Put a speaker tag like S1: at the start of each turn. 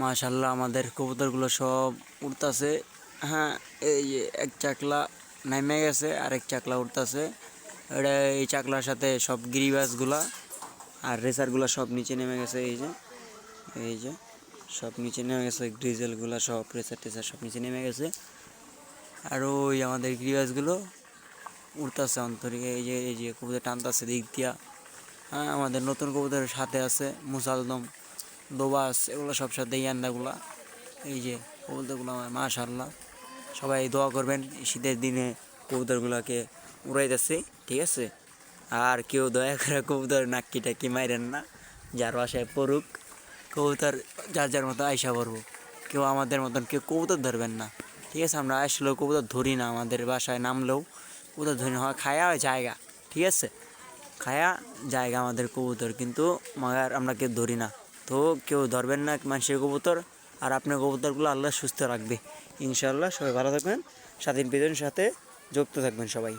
S1: মাশাল্লাহ আমাদের কবুতরগুলো সব উড়তাছে। হ্যাঁ, এই যে এক চাকলা নামে গেছে, আরেক চাকলা উড়তাছে। এটা এই চাকলার সাথে সব গিরিবাজগুলা আর রেসারগুলা সব নিচে নেমে গেছে। এই যে সব নিচে নেমে গেছে, গ্রিজেলগুলা সব রেসার টেসার সব নিচে নেমে গেছে। আর ওই আমাদের গিরিবাজগুলো উড়তাছে অন্তরিক। এই যে কবুতর টানতাছে দিক দিয়া। হ্যাঁ, আমাদের নতুন কবুতরের সাথে আছে মুসালদম, দোবাস, এগুলো সব সাথে ইয়ান্দাগুলা। এই যে কবুতরগুলো আমার মাশাআল্লাহ, সবাই দোয়া করবেন এই শীতের দিনে কবুতরগুলোকে উড়াইতেছে, ঠিক আছে। আর কেউ দয়া করে কবুতর নাক্কি টাক্কি মাইরেন না, যার বাসায় পড়ুক কবুতর যার যার মতো আইসা পড়বো। কেউ আমাদের মতন কেউ কবুতর ধরবেন না, ঠিক আছে। আমরা আসলেও কবুতর ধরি না, আমাদের বাসায় নামলেও কবুতর ধরি না, হয় খায়া জায়গা, ঠিক আছে, খায়া জায়গা আমাদের কবুতর, কিন্তু মাগার আমরা কেউ ধরি না। তো কেউ ধরবেন না মানুষের কবুতর। আর আপনার কবুতরগুলো আল্লাহ সুস্থ রাখবে ইনশাআল্লাহ। সবাই ভালো থাকবেন, স্বাধীন প্রিয়জনের সাথে যুক্ত থাকবেন সবাই।